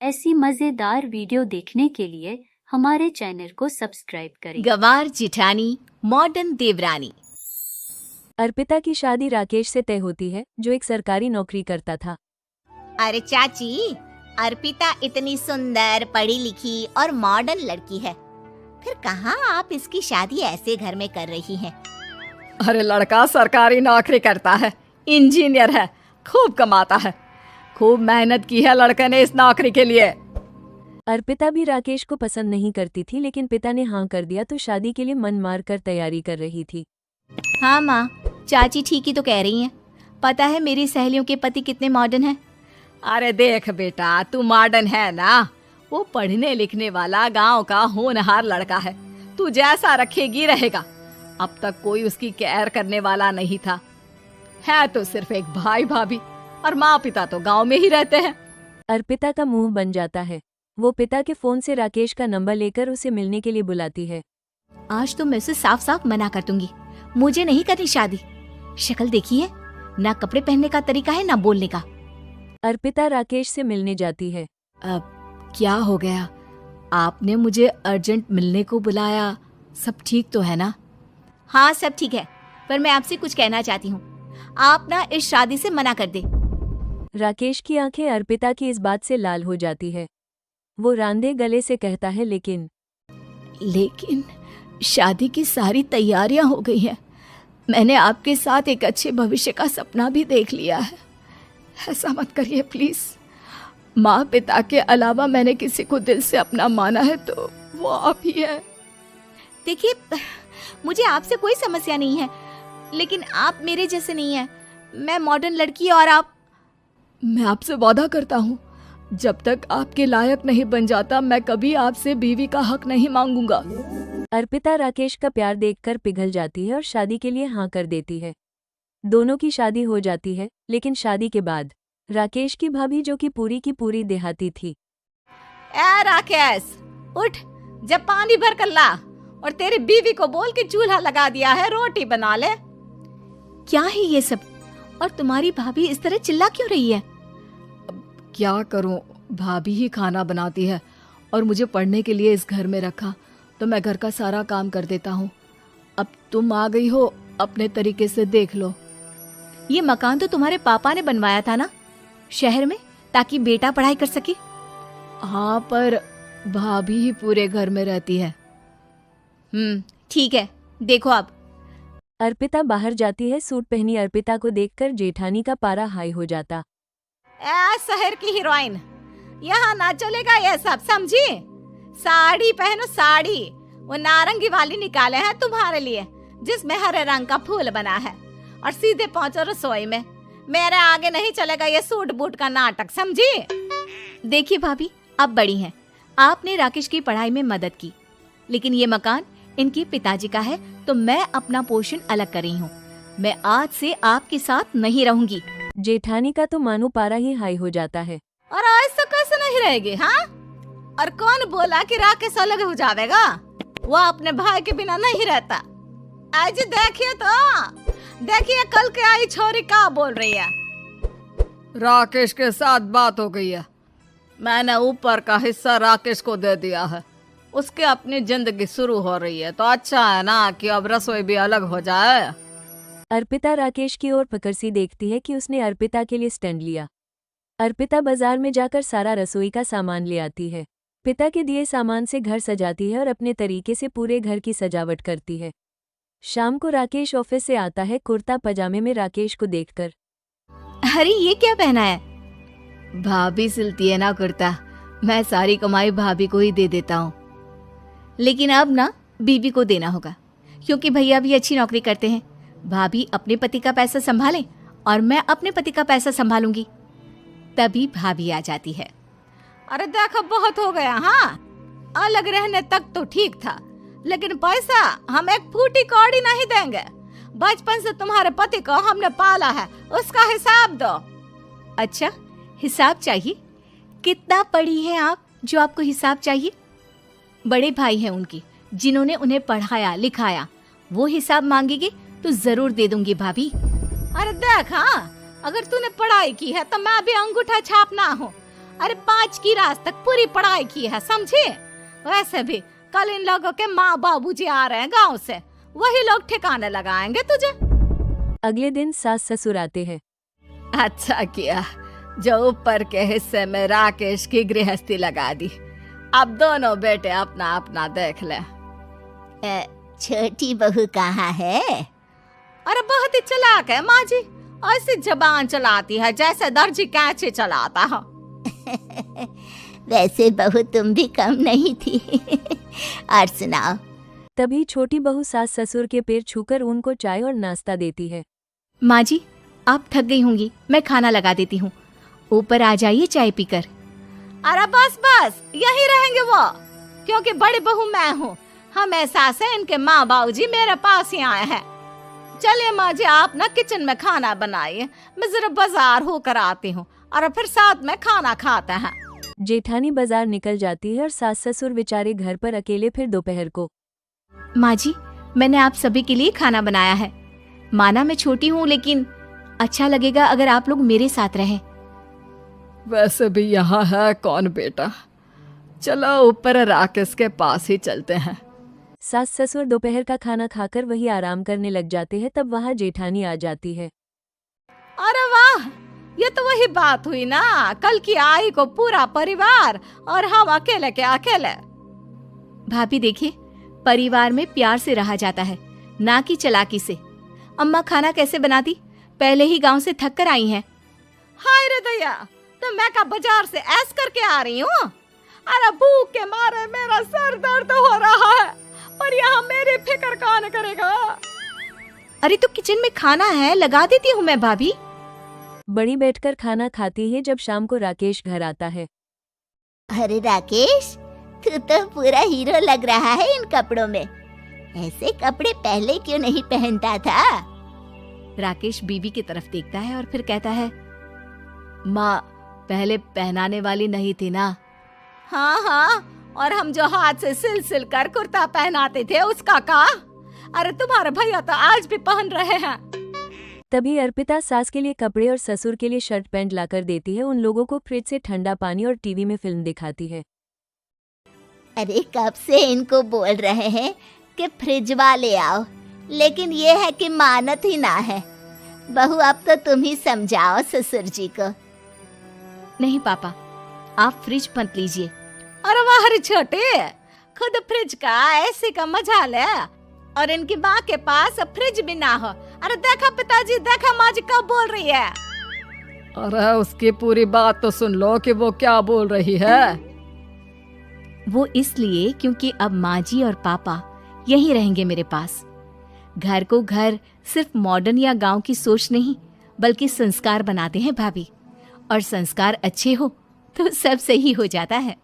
ऐसी मजेदार वीडियो देखने के लिए हमारे चैनल को सब्सक्राइब करें। गवार जिठानी मॉडर्न देवरानी। अर्पिता की शादी राकेश से तय होती है, जो एक सरकारी नौकरी करता था। अरे चाची, अर्पिता इतनी सुंदर, पढ़ी लिखी और मॉडर्न लड़की है, फिर कहाँ आप इसकी शादी ऐसे घर में कर रही हैं? अरे लड़का सरकारी नौकरी करता है, इंजीनियर है, खूब कमाता है, खूब मेहनत की है लड़के ने इस नौकरी के लिए। अर्पिता भी राकेश को पसंद नहीं करती थी, लेकिन पिता ने हाँ कर दिया तो शादी के लिए मन मार कर तैयारी कर रही थी। हाँ माँ, चाची ठीक ही तो कह रही हैं। पता है मेरी सहेलियों के पति कितने मॉडर्न हैं। अरे देख बेटा, तू मॉडर्न है ना, वो पढ़ने लिखने वाला गांव का होनहार लड़का है, तू जैसा रखेगी रहेगा। अब तक कोई उसकी केयर करने वाला नहीं था, है तो सिर्फ एक भाई भाभी, और माँ पिता तो गांव में ही रहते हैं। अर्पिता का मुंह बन जाता है। वो पिता के फोन से राकेश का नंबर लेकर उसे मिलने के लिए बुलाती है। आज तो मैं उसे साफ साफ मना कर दूंगी, मुझे नहीं करनी शादी। शक्ल देखी है ना, कपड़े पहनने का तरीका है ना बोलने का। अर्पिता राकेश से मिलने जाती है। अब क्या हो गया, आपने मुझे अर्जेंट मिलने को बुलाया, सब ठीक तो है ना? हाँ सब ठीक है, पर मैं आपसे कुछ कहना चाहती हूँ, आप ना इस शादी से मना कर दे। राकेश की आंखें अर्पिता की इस बात से लाल हो जाती है। वो रांधे गले से कहता है, लेकिन शादी की सारी तैयारियां हो गई हैं। मैंने आपके साथ एक अच्छे भविष्य का सपना भी देख लिया है। ऐसा मत करिए प्लीज। माँ पिता के अलावा मैंने किसी को दिल से अपना माना है तो वो आप ही है। देखिए, मुझे आपसे कोई समस्या नहीं है, लेकिन आप मेरे जैसे नहीं हैं। मैं मॉडर्न लड़की और आप। मैं आपसे वादा करता हूँ, जब तक आपके लायक नहीं बन जाता मैं कभी आपसे बीवी का हक नहीं मांगूंगा। अर्पिता राकेश का प्यार देखकर पिघल जाती है और शादी के लिए हाँ कर देती है। दोनों की शादी हो जाती है, लेकिन शादी के बाद राकेश की भाभी, जो कि पूरी की पूरी देहाती थी। ए राकेश, उठ, जब पानी भर कर ला, और तेरी बीवी को बोल के चूल्हा लगा दिया है, रोटी बना ले। क्या है ये सब? और तुम्हारी भाभी इस तरह चिल्ला क्यों रही है? क्या करूं, भाभी ही खाना बनाती है और मुझे पढ़ने के लिए इस घर में रखा, तो मैं घर का सारा काम कर देता हूँ। अब तुम आ गई हो, अपने तरीके से देख लो। ये मकान तो तुम्हारे पापा ने बनवाया था ना, शहर में, ताकि बेटा पढ़ाई कर सके। हाँ, पर भाभी ही पूरे घर में रहती है। ठीक है, देखो अब। अर्पिता बाहर जाती है। सूट पहनी अर्पिता को देखकर जेठानी का पारा हाई हो जाता। शहर की हीरोइन, यहाँ ना चलेगा ये सब, समझी? साड़ी पहनो, साड़ी। वो नारंगी वाली निकाले हैं तुम्हारे लिए, जिसमें हरे रंग का फूल बना है, और सीधे पहुंचो रसोई में। मेरे आगे नहीं चलेगा ये सूट बूट का नाटक, समझी? देखिए भाभी, आप बड़ी हैं, आपने राकेश की पढ़ाई में मदद की, लेकिन ये मकान इनके पिताजी का है, तो मैं अपना पोर्शन अलग कर रही हूँ। मैं आज से आपके साथ नहीं रहूंगी। जेठानी का तो मानो पारा ही हाई हो जाता है। और ऐसा कैसे नहीं रहेगी? हाँ, और कौन बोला कि राकेश अलग हो जाएगा? वो अपने भाई के बिना नहीं रहता। आज देखिए तो, देखिए कल के आई छोरी क्या बोल रही है। राकेश के साथ बात हो गई है, मैंने ऊपर का हिस्सा राकेश को दे दिया है, उसकी अपनी जिंदगी शुरू हो रही है, तो अच्छा है ना कि अब रसोई भी अलग हो जाए। अर्पिता राकेश की ओर फकरसी देखती है कि उसने अर्पिता के लिए स्टैंड लिया। अर्पिता बाजार में जाकर सारा रसोई का सामान ले आती है। पिता के दिए सामान से घर सजाती है और अपने तरीके से पूरे घर की सजावट करती है। शाम को राकेश ऑफिस से आता है, कुर्ता पजामे में राकेश को देखकर। अरे ये क्या पहना है? भाभी सिलती है ना कुर्ता, मैं सारी कमाई भाभी को ही दे देता हूँ। लेकिन अब ना बीवी को देना होगा, क्योंकि भैया भी अच्छी नौकरी करते हैं। भाभी अपने पति का पैसा संभाले और मैं अपने पति का पैसा संभालूंगी। तभी भाभी आ जाती है। अरे देखो, बहुत हो गया। हाँ, अलग रहने तक तो ठीक था, लेकिन पैसा हम एक फूटी कौड़ी नहीं देंगे। बचपन से तुम्हारे पति को हमने पाला है, उसका हिसाब दो। अच्छा, हिसाब चाहिए? कितना पढ़ी हैं आप जो आपको हिसाब चाहिए? बड़े भाई हैं उनकी, जिन्होंने उन्हें पढ़ाया लिखाया, वो हिसाब मांगेंगे तो जरूर दे दूंगी भाभी। अरे देख, हाँ, अगर तूने पढ़ाई की है तो मैं भी अंगूठा छापना हूँ, अरे 5 की रात तक पूरी पढ़ाई की है, समझे। वैसे भी कल इन लोगों के माँ बाबूजी आ रहे हैं गांव से, वही लोग ठिकाने लगाएंगे तुझे। अगले दिन सास ससुर आते हैं। अच्छा किया जो ऊपर के हिस्से में राकेश की गृहस्थी लगा दी। अब दोनों बेटे अपना अपना देख ले। छोटी बहू कहाँ है? अरे बहुत ही चालाक है माँ जी, ऐसी जबान चलाती है जैसे दर्जी कैंची चलाता है। वैसे बहू तुम भी कम नहीं थी। और सुनाओ। तभी छोटी बहू सास ससुर के पैर छूकर उनको चाय और नाश्ता देती है। माँ जी आप थक गई होंगी, मैं खाना लगा देती हूँ, ऊपर आ जाइए चाय पीकर। अरे बस बस यही रहेंगे वो, क्योंकि बड़ी बहू मैं हूँ। हमेशा से इनके माँ बाबूजी मेरे पास ही आए हैं। चलिए माँ जी आप ना किचन में खाना बनाइए, मैं जरा बाजार होकर आती हूँ और फिर साथ में खाना खाते हैं। जेठानी बाजार निकल जाती है और सास ससुर बेचारे घर पर अकेले फिर दोपहर को। माँ जी मैंने आप सभी के लिए खाना बनाया है। माना मैं छोटी हूँ लेकिन अच्छा लगेगा अगर आप लोग मेरे साथ रहें। वैसे भी यहाँ है कौन बेटा, चलो ऊपर राकेश के पास ही चलते हैं। सास ससुर दोपहर का खाना खाकर वही आराम करने लग जाते हैं। तब वहाँ जेठानी आ जाती है। अरे वाह, ये तो वही बात हुई ना, कल की आई को पूरा परिवार और हम अकेले के अकेले। भाभी देखिए परिवार में प्यार से रहा जाता है, ना कि चालाकी से। अम्मा खाना कैसे बनाती, पहले ही गांव से थक कर आई हैं। हाय रे दया, तो मैं का बाजार से ऐस करके आ रही हूँ। अरे भूख के मारे मेरा सर दर्द हो रहा है, पर यहाँ मेरी फिक्र कौन करेगा। अरे तो किचन में खाना है, लगा देती हूँ मैं भाभी। बड़ी बैठकर खाना खाती है जब शाम को राकेश घर आता है। अरे राकेश, तू तो पूरा हीरो लग रहा है इन कपड़ों में। ऐसे कपड़े पहले क्यों नहीं पहनता था? राकेश बीवी की तरफ देखता है और फिर कहता है, माँ पहले पहनाने वाली नहीं थी ना। हाँ हाँ, और हम जो हाथ से सिल कर कुर्ता पहनाते थे उसका का? अरे तुम्हारे भैया तो आज भी पहन रहे हैं। तभी अर्पिता सास के लिए कपड़े और ससुर के लिए शर्ट पैंट लाकर देती है। उन लोगों को फ्रिज से ठंडा पानी और टीवी में फिल्म दिखाती है। अरे कब से इनको बोल रहे हैं कि फ्रिज वाले आओ, लेकिन ये है कि मानत ही ना है। बहू अब तो तुम ही समझाओ ससुर जी को। नहीं पापा आप फ्रिज मत लीजिए। अरे वाह रे छोटे, खुद फ्रिज का ऐसे का मजा ले, और इनकी माँ के पास फ्रिज भी ना हो। अरे देखा पिताजी, देखा माँ जी कब बोल रही है। अरे उसकी पूरी बात तो सुन लो कि वो क्या बोल रही है। वो इसलिए क्योंकि अब माँ जी और पापा यहीं रहेंगे मेरे पास। घर को घर सिर्फ मॉडर्न या गांव की सोच नहीं बल्कि संस्कार बनाते हैं भाभी, और संस्कार अच्छे हो तो सब सही हो जाता है।